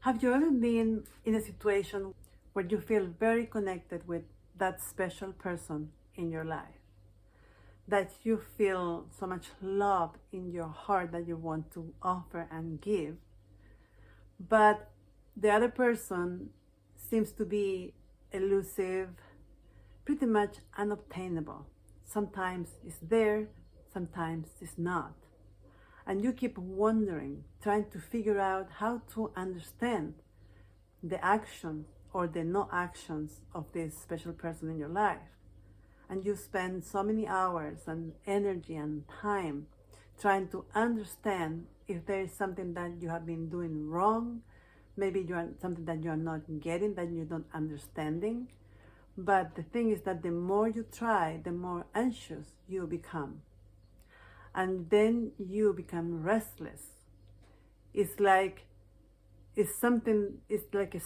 Have you ever been in a situation where you feel very connected with that special person in your life? That you feel so much love in your heart that you want to offer and give, but the other person seems to be elusive, pretty much unobtainable. Sometimes it's there, sometimes it's not. And you keep wondering, trying to figure out how to understand the actions or the no actions of this special person in your life. And you spend so many hours and energy and time trying to understand if there is something that you have been doing wrong, maybe you are something that you are not getting, that you're not understanding. But the thing is that the more you try, the more anxious you become. And then you become restless. It's like it's like a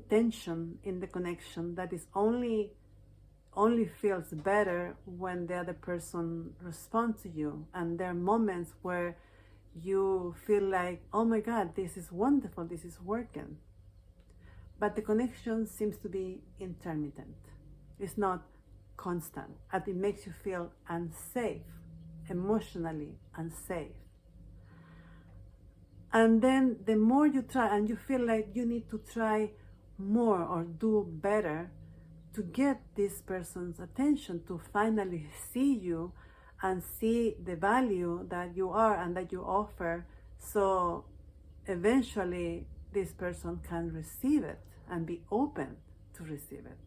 tension in the connection that is only feels better when the other person responds to you. And there are moments where you feel like, oh my God, this is wonderful, this is working. But the connection seems to be intermittent. It's not constant, and it makes you feel unsafe, emotionally unsafe. And then the more you try, and you feel like you need to try more or do better to get this person's attention, to finally see you and see the value that you are and that you offer, so eventually this person can receive it and be open to receive it.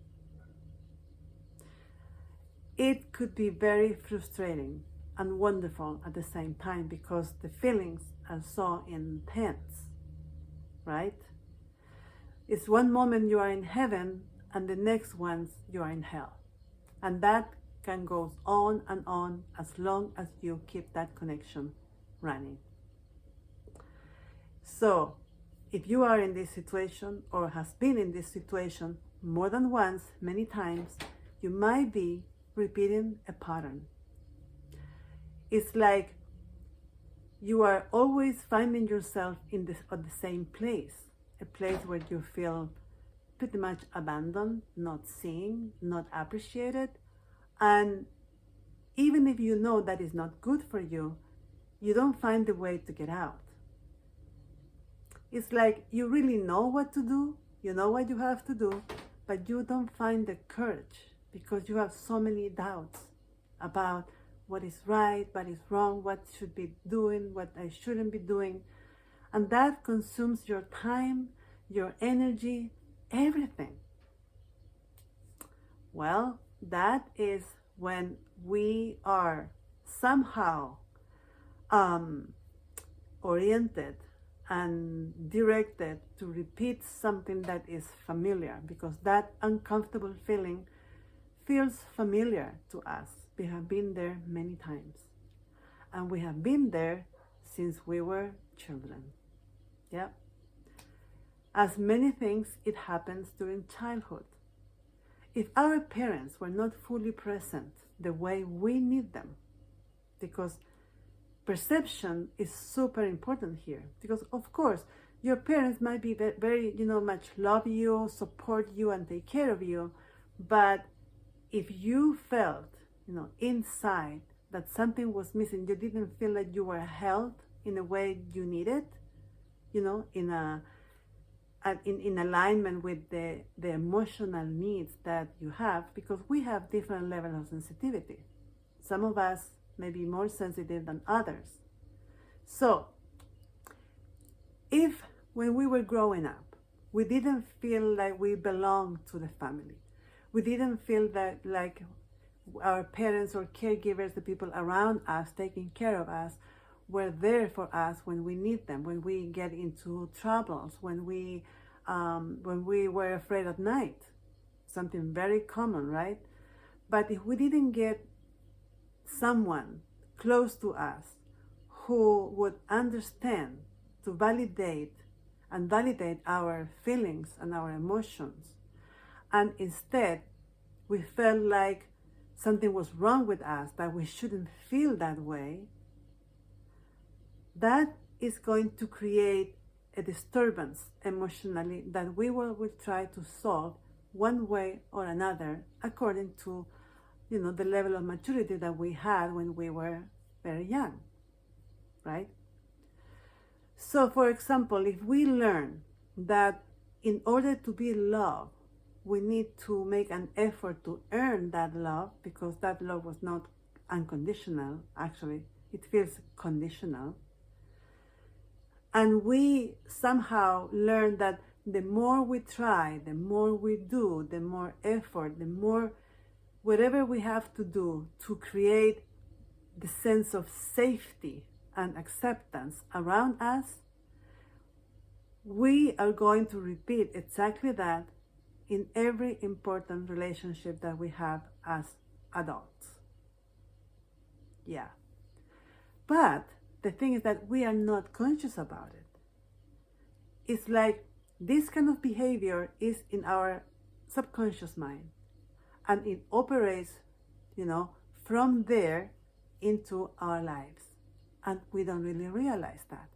It could be very frustrating and wonderful at the same time because the feelings are so intense, right? It's one moment you are in heaven and the next ones you are in hell. And that can go on and on as long as you keep that connection running. So if you are in this situation or has been in this situation more than once, many times, you might be repeating a pattern. It's like you are always finding yourself at the same place, a place where you feel pretty much abandoned, not seen, not appreciated. And even if you know that is not good for you, you don't find the way to get out. It's like you really know what to do, you know what you have to do, but you don't find the courage because you have so many doubts about what is right, what is wrong, what should be doing, what I shouldn't be doing. And that consumes your time, your energy, everything. Well, that is when we are somehow oriented and directed to repeat something that is familiar, because that uncomfortable feeling feels familiar to us. We have been there many times, and we have been there since we were children. Yeah. As many things, it happens during childhood. If our parents were not fully present the way we need them, because perception is super important here, because of course your parents might be very much love you, support you, and take care of you, but if you felt inside that something was missing, you didn't feel that you were held in a way you needed, in alignment with the emotional needs that you have, because we have different levels of sensitivity. Some of us may be more sensitive than others. So if when we were growing up, we didn't feel like we belonged to the family, we didn't feel that like our parents or caregivers, the people around us taking care of us, were there for us when we need them, when we get into troubles, when we were afraid at night, something very common, right? But if we didn't get someone close to us who would understand, to validate our feelings and our emotions, and instead we felt like something was wrong with us, that we shouldn't feel that way, that is going to create a disturbance emotionally that we will try to solve one way or another according to, the level of maturity that we had when we were very young, right? So, for example, if we learn that in order to be loved, we need to make an effort to earn that love, because that love was not unconditional, actually, it feels conditional. And we somehow learn that the more we try, the more we do, the more effort, the more whatever we have to do to create the sense of safety and acceptance around us, we are going to repeat exactly that in every important relationship that we have as adults. Yeah. But the thing is that we are not conscious about it. It's like this kind of behavior is in our subconscious mind, and it operates, from there into our lives. And we don't really realize that.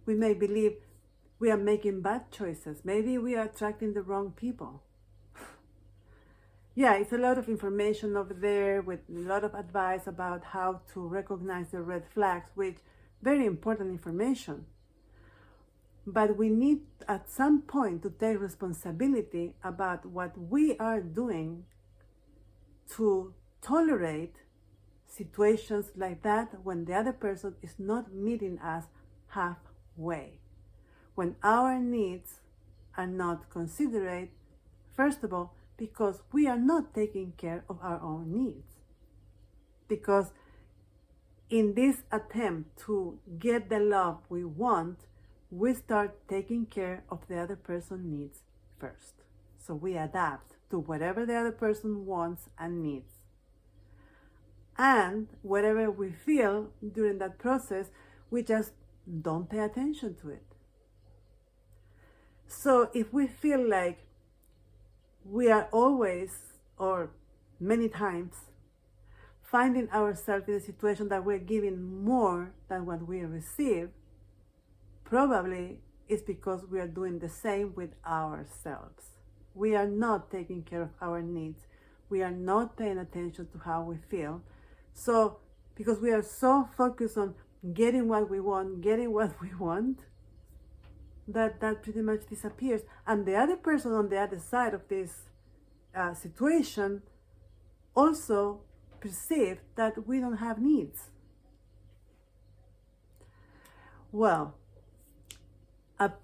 We may believe we are making bad choices. Maybe we are attracting the wrong people. Yeah, it's a lot of information over there with a lot of advice about how to recognize the red flags, which very important information. But we need at some point to take responsibility about what we are doing to tolerate situations like that when the other person is not meeting us halfway. When our needs are not considered, first of all, because we are not taking care of our own needs. Because in this attempt to get the love we want, we start taking care of the other person's needs first. So we adapt to whatever the other person wants and needs. And whatever we feel during that process, we just don't pay attention to it. So if we feel like we are always, or many times, finding ourselves in a situation that we're giving more than what we receive, probably it's because we are doing the same with ourselves. We are not taking care of our needs. We are not paying attention to how we feel. So, because we are so focused on getting what we want, that pretty much disappears. And the other person on the other side of this situation also perceive that we don't have needs. Well,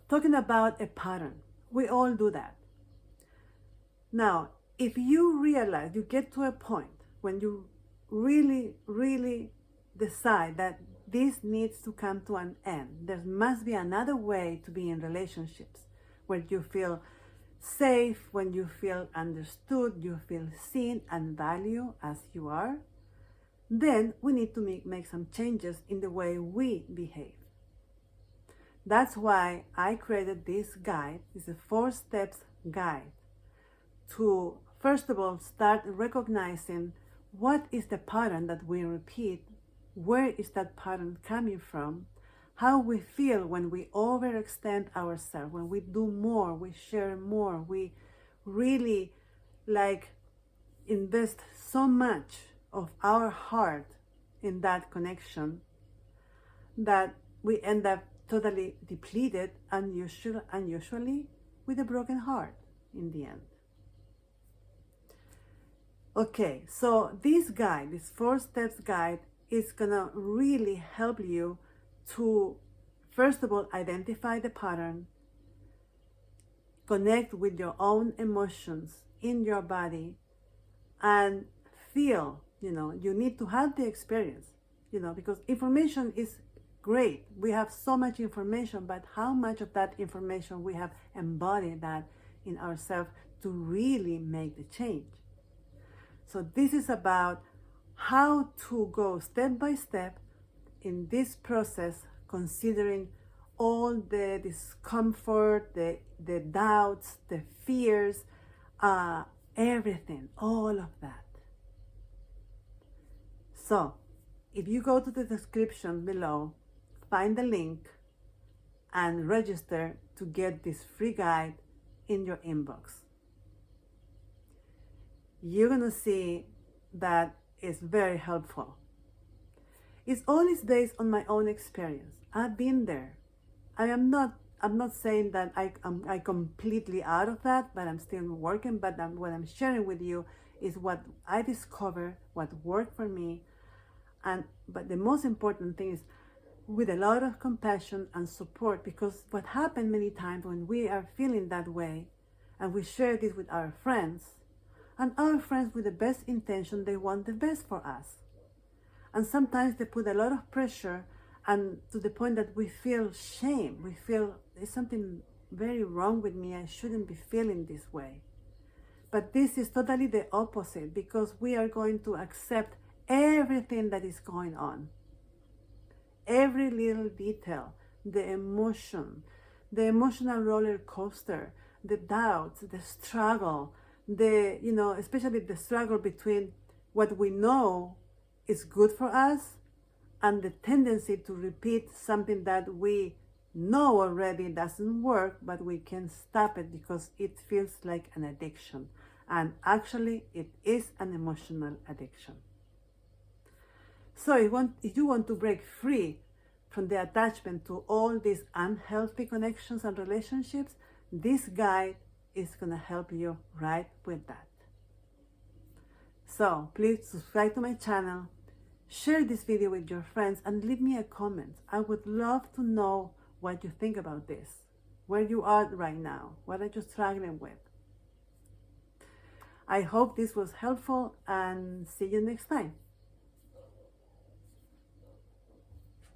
talking about a pattern, we all do that. Now, if you realize, you get to a point when you really, really decide that this needs to come to an end, there must be another way to be in relationships where you feel safe, when you feel understood, you feel seen and valued as you are, then we need to make some changes in the way we behave. That's why I created this guide. It's a 4-step guide to, first of all, start recognizing what is the pattern that we repeat, where is that pattern coming from, how we feel when we overextend ourselves, when we do more, we share more, we really invest so much of our heart in that connection that we end up totally depleted and usually with a broken heart in the end. Okay, so this guide, this 4-step guide, is gonna really help you to, first of all, identify the pattern, connect with your own emotions in your body, and feel, you need to have the experience, because information is great. We have so much information, but how much of that information we have embodied that in ourselves to really make the change? So this is about how to go step by step in this process, considering all the discomfort, the doubts, the fears, everything, all of that. So if you go to the description below, find the link, and register to get this free guide in your inbox. You're going to see that it's very helpful. It's always based on my own experience. I've been there. I'm not saying that I completely out of that, but I'm still working. But what I'm sharing with you is what I discovered, what worked for me. But the most important thing is with a lot of compassion and support, because what happens many times when we are feeling that way and we share this with our friends, and our friends with the best intention, they want the best for us. And sometimes they put a lot of pressure, and to the point that we feel shame. We feel there's something very wrong with me. I shouldn't be feeling this way. But this is totally the opposite, because we are going to accept everything that is going on. Every little detail, the emotion, the emotional roller coaster, the doubts, the struggle, especially the struggle between what we know is good for us and the tendency to repeat something that we know already doesn't work, but we can stop it because it feels like an addiction. And actually, it is an emotional addiction. So if you want to break free from the attachment to all these unhealthy connections and relationships, this guide is going to help you right with that. So please subscribe to my channel, share this video with your friends, and leave me a comment. I would love to know what you think about this, where you are right now, what are you struggling with. I hope this was helpful, and see you next time.